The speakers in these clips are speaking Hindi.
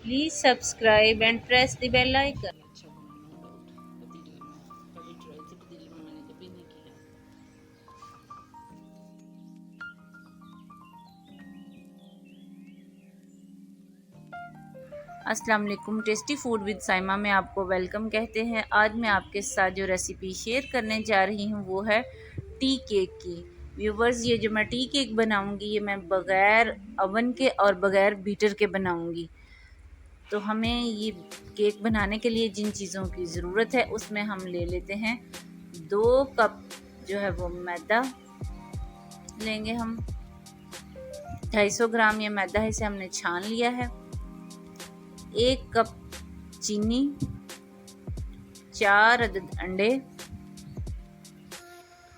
Please subscribe and press the bell icon. अच्छा बना नो डाउट पतीले में कभी ट्राई थी पतीले में मैंने कभी नहीं किया। अस्सलाम वालेकुम। टेस्टी फूड विद साइमा में आपको वेलकम कहते हैं। आज मैं आपके साथ जो रेसिपी शेयर करने जा रही हूँ वो है टी केक की। व्यूवर्स, ये जो मैं टी केक बनाऊंगी ये मैं बग़ैर अवन के और बग़ैर बीटर के बनाऊंगी। तो हमें ये केक बनाने के लिए जिन चीज़ों की ज़रूरत है उसमें हम ले लेते हैं 2 कप जो है वो मैदा लेंगे हम। 250 ग्राम ये मैदा है, इसे हमने छान लिया है। 1 कप चीनी, 4 अदद अंडे,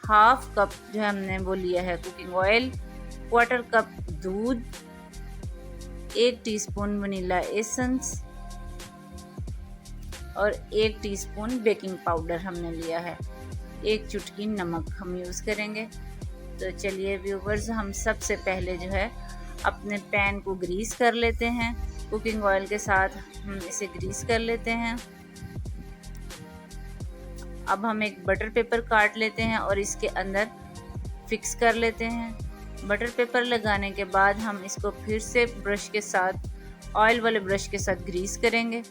हाफ कप जो है हमने वो लिया है कुकिंग ऑयल, 1/4 कप दूध, 1 टीस्पून वनीला एसेंस और 1 टीस्पून बेकिंग पाउडर हमने लिया है। 1 चुटकी नमक हम यूज़ करेंगे। तो चलिए व्यूवर्स, हम सबसे पहले जो है अपने पैन को ग्रीस कर लेते हैं। कुकिंग ऑयल के साथ हम इसे ग्रीस कर लेते हैं। अब हम एक बटर पेपर काट लेते हैं और इसके अंदर फिक्स कर लेते हैं। बटर पेपर लगाने के बाद हम इसको फिर से ब्रश के साथ, ऑयल वाले ब्रश के साथ ग्रीस करेंगे।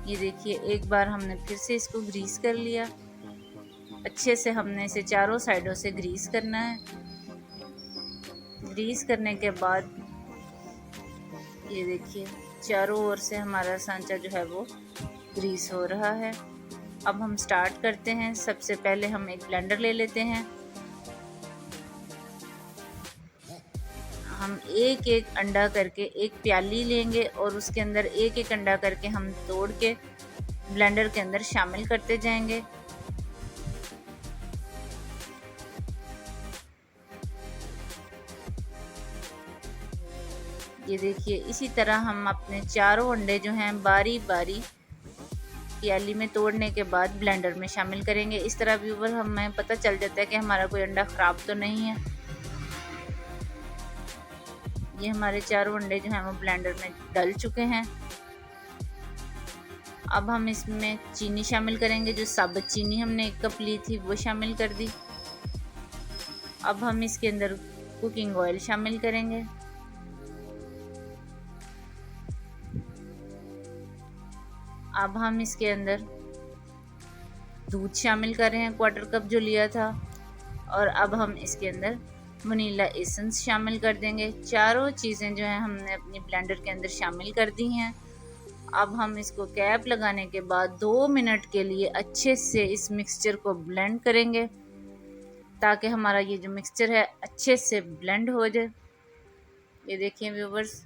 ये देखिए, एक बार हमने फिर से इसको ग्रीस कर लिया। अच्छे से हमने इसे चारों साइडों से ग्रीस करना है। ग्रीस करने के बाद ये देखिए, चारों ओर से हमारा सांचा जो है वो ग्रीस हो रहा है। अब हम स्टार्ट करते हैं। सबसे पहले हम एक ब्लेंडर ले लेते हैं। हम एक एक अंडा करके एक प्याली लेंगे और उसके अंदर एक एक अंडा करके हम तोड़ के ब्लेंडर के अंदर शामिल करते जाएंगे। ये देखिए, इसी तरह हम अपने चारों अंडे जो हैं बारी बारी प्याली में तोड़ने के बाद ब्लेंडर में शामिल करेंगे। इस तरह व्यूवर हमें पता चल जाता है कि हमारा कोई अंडा ख़राब तो नहीं है। ये हमारे चारों अंडे जो हैं वो ब्लेंडर में डल चुके हैं। अब हम इसमें चीनी शामिल करेंगे। जो साबुत चीनी हमने 1 कप ली थी वो शामिल कर दी। अब हम इसके अंदर कुकिंग ऑयल शामिल करेंगे। अब हम इसके अंदर दूध शामिल कर रहे हैं, 1/4 कप जो लिया था। और अब हम इसके अंदर वनीला एसेंस शामिल कर देंगे। चारों चीज़ें जो हैं हमने अपनी ब्लेंडर के अंदर शामिल कर दी हैं। अब हम इसको कैप लगाने के बाद 2 मिनट के लिए अच्छे से इस मिक्सचर को ब्लेंड करेंगे ताकि हमारा ये जो मिक्सचर है अच्छे से ब्लेंड हो जाए। ये देखिए व्यूवर्स,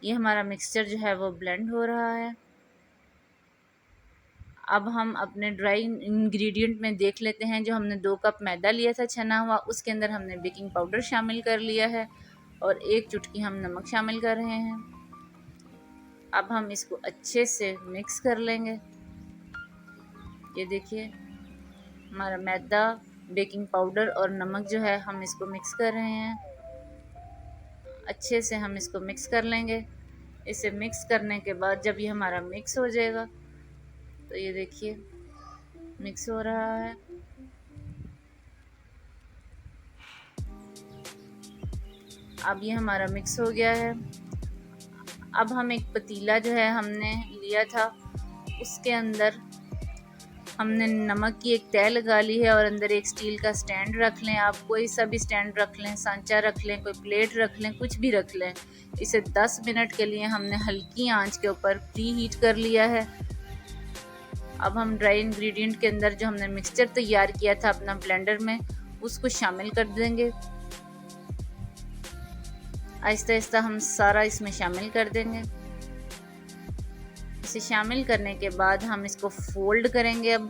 ये हमारा मिक्सचर जो है वो ब्लेंड हो रहा है। अब हम अपने ड्राई इंग्रेडिएंट में देख लेते हैं। जो हमने 2 कप मैदा लिया था छना हुआ, उसके अंदर हमने बेकिंग पाउडर शामिल कर लिया है और 1 चुटकी हम नमक शामिल कर रहे हैं। अब हम इसको अच्छे से मिक्स कर लेंगे। ये देखिए, हमारा मैदा, बेकिंग पाउडर और नमक जो है हम इसको मिक्स कर रहे हैं। अच्छे से हम इसको मिक्स कर लेंगे। इसे मिक्स करने के बाद जब ये हमारा मिक्स हो जाएगा तो ये देखिए मिक्स हो रहा है। अब ये हमारा मिक्स हो गया है। अब हम एक पतीला जो है हमने लिया था, उसके अंदर हमने नमक की एक तह लगा ली है और अंदर एक स्टील का स्टैंड रख लें। आप कोई सा भी स्टैंड रख लें, सांचा रख लें, कोई प्लेट रख लें, कुछ भी रख लें। इसे 10 मिनट के लिए हमने हल्की आंच के ऊपर प्री हीट कर लिया है। अब हम ड्राई इंग्रेडिएंट के अंदर जो हमने मिक्सचर तैयार किया था अपना ब्लेंडर में, उसको शामिल कर देंगे। आहिस्ता आहिस्ता हम सारा इसमें शामिल कर देंगे। इसे शामिल करने के बाद हम इसको फोल्ड करेंगे। अब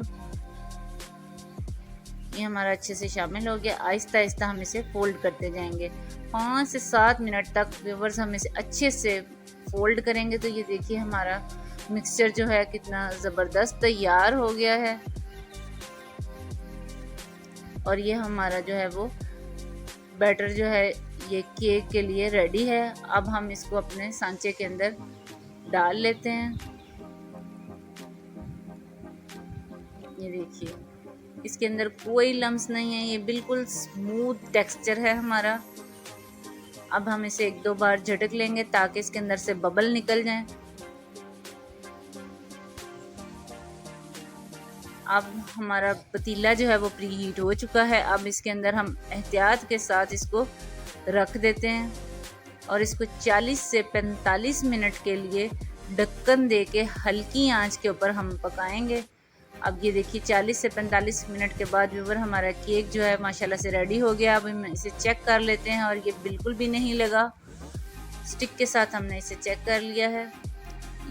ये हमारा अच्छे से शामिल हो गया। आहिस्ता आहिस्ता हम इसे फोल्ड करते जाएंगे। 5 से 7 मिनट तक व्यूअर्स हम इसे अच्छे से फोल्ड करेंगे। तो ये देखिए, हमारा मिक्सचर जो है कितना ज़बरदस्त तैयार हो गया है। और ये हमारा जो है वो बैटर जो है ये केक के लिए रेडी है। अब हम इसको अपने सांचे के अंदर डाल लेते हैं। ये देखिए, इसके अंदर कोई लम्स नहीं है, ये बिल्कुल स्मूथ टेक्सचर है हमारा। अब हम इसे 1-2 बार झटक लेंगे ताकि इसके अंदर से बबल निकल जाएं। अब हमारा पतीला जो है वो प्री हीट हो चुका है। अब इसके अंदर हम एहतियात के साथ इसको रख देते हैं और इसको 40 से 45 मिनट के लिए ढक्कन दे के हल्की आंच के ऊपर हम पकाएंगे। अब ये देखिए 40 से 45 मिनट के बाद व्यूवर हमारा केक जो है माशाल्लाह से रेडी हो गया। अब हम इसे चेक कर लेते हैं और ये बिल्कुल भी नहीं लगा। स्टिक के साथ हमने इसे चेक कर लिया है,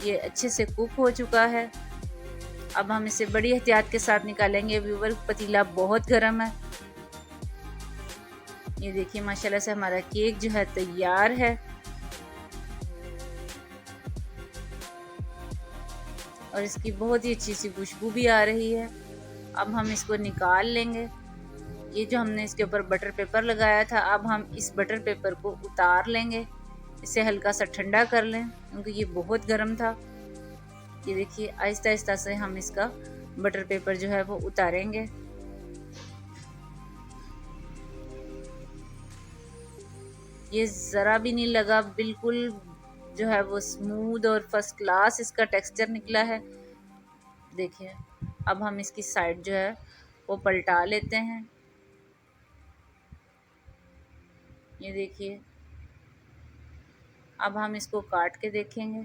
ये अच्छे से कुक हो चुका है। अब हम इसे बड़ी एहतियात के साथ निकालेंगे व्यूवर, पतीला बहुत गर्म है। ये देखिए माशाल्लाह से हमारा केक जो है तैयार है। और इसकी बहुत ही अच्छी सी खुशबू भी आ रही है। अब हम इसको निकाल लेंगे। ये जो हमने इसके ऊपर बटर पेपर लगाया था, अब हम इस बटर पेपर को उतार लेंगे। इसे हल्का सा ठंडा कर लें क्योंकि ये बहुत गर्म था। ये देखिए आहिस्ता आहिस्ता से हम इसका बटर पेपर जो है वो उतारेंगे। ये ज़रा भी नहीं लगा, बिल्कुल जो है वो स्मूथ और फर्स्ट क्लास इसका टेक्सचर निकला है। देखिए अब हम इसकी साइड जो है वो पलटा लेते हैं। ये देखिए अब हम इसको काट के देखेंगे।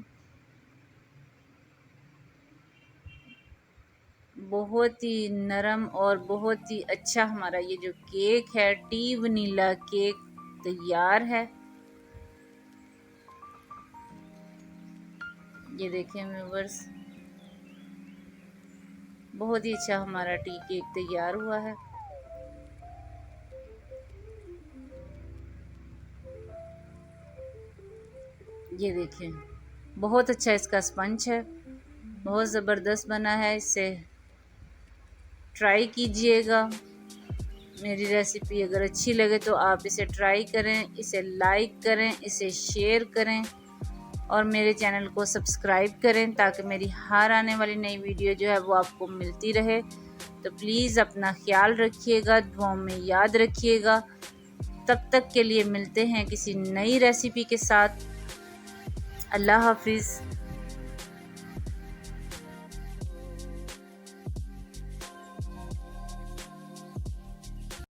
बहुत ही नरम और बहुत ही अच्छा हमारा ये जो केक है, टी वनीला केक तैयार है। ये देखें व्यूअर्स, बहुत ही अच्छा हमारा टी केक तैयार हुआ है। ये देखें बहुत अच्छा इसका स्पंज है, बहुत ज़बरदस्त बना है। इसे ट्राई कीजिएगा। मेरी रेसिपी अगर अच्छी लगे तो आप इसे ट्राई करें, इसे लाइक करें, इसे शेयर करें और मेरे चैनल को सब्सक्राइब करें ताकि मेरी हर आने वाली नई वीडियो जो है वो आपको मिलती रहे। तो प्लीज़ अपना ख्याल रखिएगा, दुआओं में याद रखिएगा। तब तक के लिए मिलते हैं किसी नई रेसिपी के साथ। अल्लाह हाफिज़।